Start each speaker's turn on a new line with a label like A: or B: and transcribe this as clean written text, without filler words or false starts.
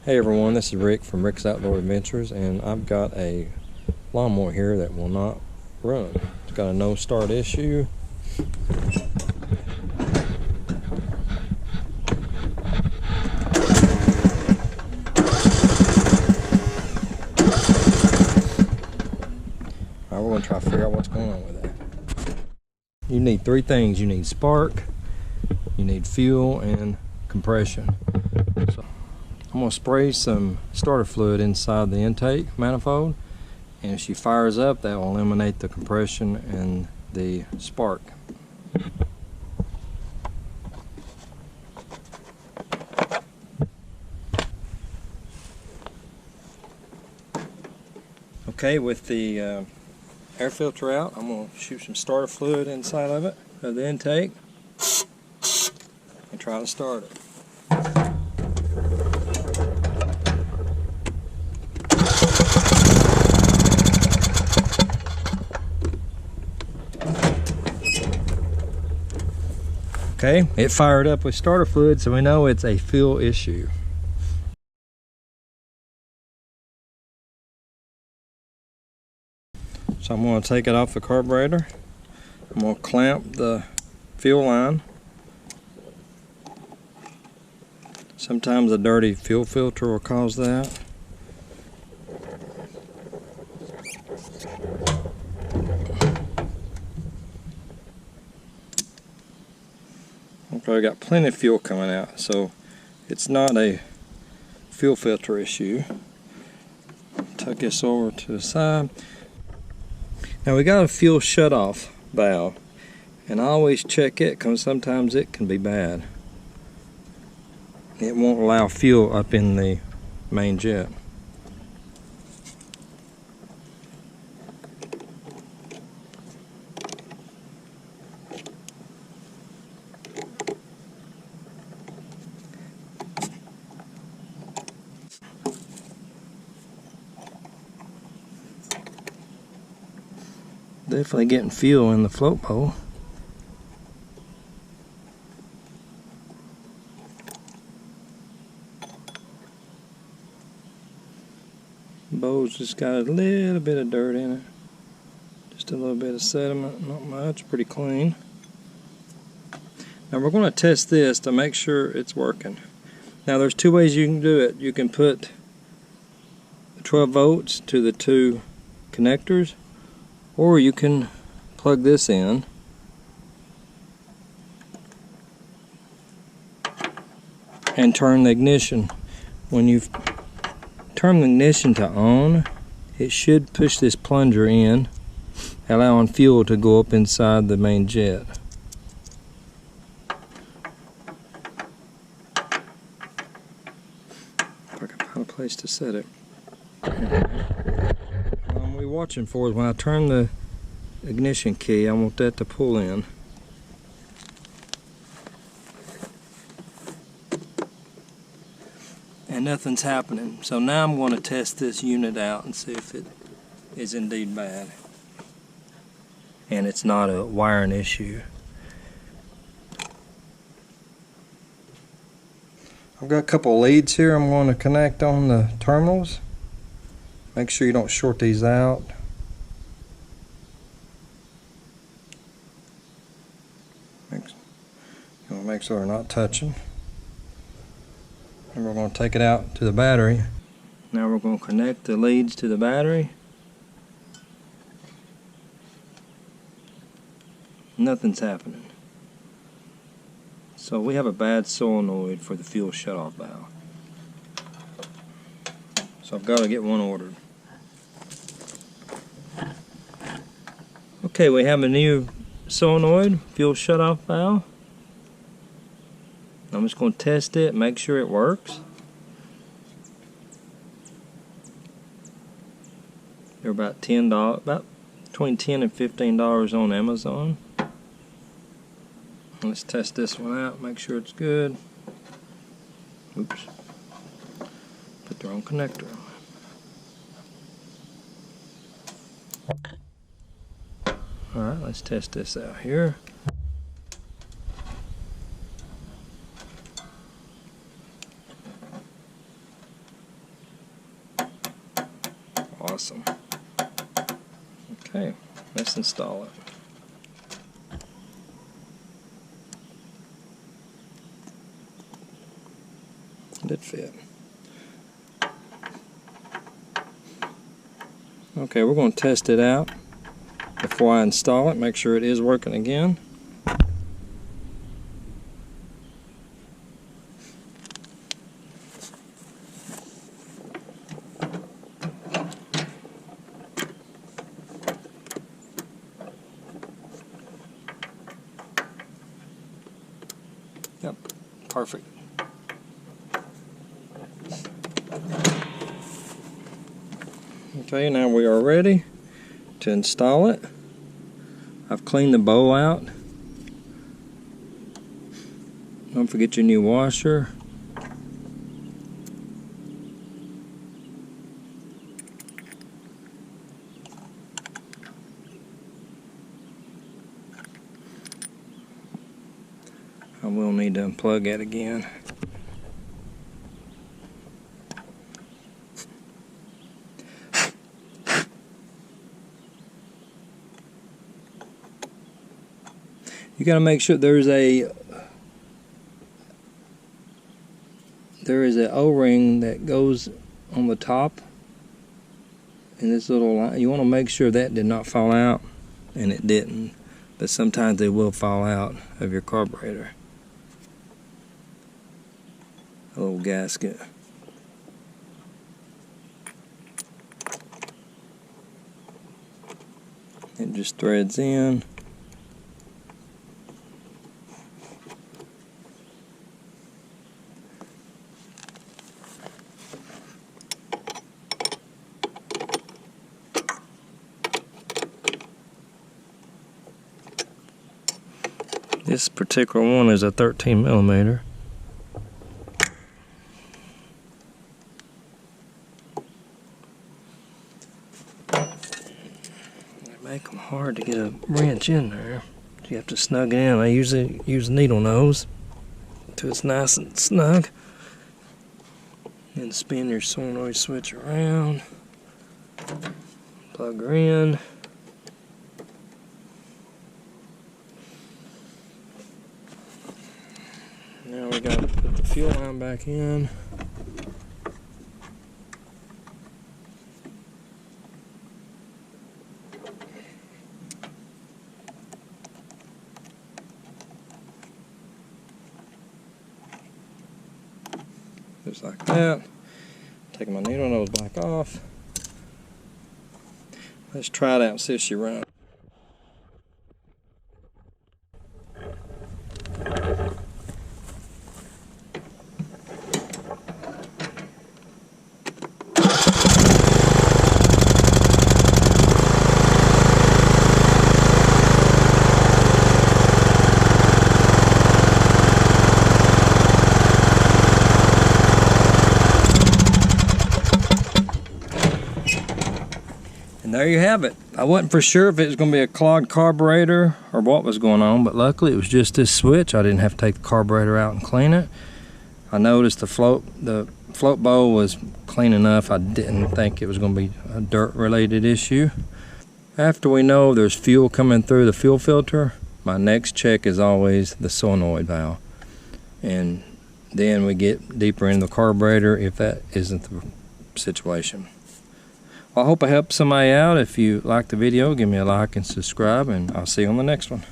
A: Hey everyone, this is Rick from Rick's Outdoor Adventures, and I've got a lawnmower here that will not run. It's got a no start issue. Alright, we're going to try to figure out what's going on with that. You need three things. You need spark, you need fuel, and compression. So I'm going to spray some starter fluid inside the intake manifold, and if she fires up, that will eliminate the compression and the spark. Okay, with the air filter out, I'm going to shoot some starter fluid inside of it, of the intake, and try to start it. Okay, it fired up with starter fluid, so we know it's a fuel issue. So I'm going to take it off the carburetor. I'm going to clamp the fuel line. Sometimes a dirty fuel filter will cause that. Okay, I got plenty of fuel coming out, so it's not a fuel filter issue. Tuck this over to the side. Now we got a fuel shutoff valve, and I always check it because sometimes it can be bad. It won't allow fuel up in the main jet. Definitely getting fuel in the float bowl. The bowl's just got a little bit of dirt in it. Just a little bit of sediment, not much, pretty clean. Now we're going to test this to make sure it's working. Now there's two ways you can do it. You can put 12 volts to the two connectors, or you can plug this in and turn the ignition. When you turn the ignition to on, it should push this plunger in, allowing fuel to go up inside the main jet. If I can find a place to set it. What we're watching for is when I turn the ignition key, I want that to pull in. And nothing's happening. So now I'm going to test this unit out and see if it is indeed bad. And it's not a wiring issue. I've got a couple of leads here I'm going to connect on the terminals. Make sure you don't short these out. You want to make sure they're not touching. And we're going to take it out to the battery. Now we're going to connect the leads to the battery. Nothing's happening. So we have a bad solenoid for the fuel shutoff valve. So I've got to get one ordered. Okay, we have a new solenoid fuel shutoff valve. I'm just going to test it, make sure it works. They're about $10, about between $10 and $15 on Amazon. Let's test this one out, make sure it's good. Oops. Put the wrong connector on. Alright, let's test this out here. Awesome. Okay, let's install it. Did fit. Okay, we're going to test it out before I install it, make sure it is working again. Yep, perfect. Okay, now we are ready to install it. I've cleaned the bowl out. Don't forget your new washer. I will need to unplug it again. You got to make sure there is a O-ring that goes on the top in this little line. You want to make sure that did not fall out, and it didn't, but sometimes they will fall out of your carburetor. A little gasket. It just threads in. This particular one is a 13 millimeter. They make them hard to get a wrench in there. You have to snug it in. I usually use needle nose till it's nice and snug. Then spin your solenoid switch around. Plug her in. Now we got to put the fuel line back in. Just like that. Taking my needle nose back off. Let's try it out and see if she runs. And there you have it. I wasn't for sure if it was going to be a clogged carburetor or what was going on, but luckily it was just this switch. I didn't have to take the carburetor out and clean it. I noticed the float bowl was clean enough. I didn't think it was going to be a dirt related issue. After we know there's fuel coming through the fuel filter, my next check is always the solenoid valve. And then we get deeper into the carburetor if that isn't the situation. Well, I hope I helped somebody out. If you liked the video, give me a like and subscribe, and I'll see you on the next one.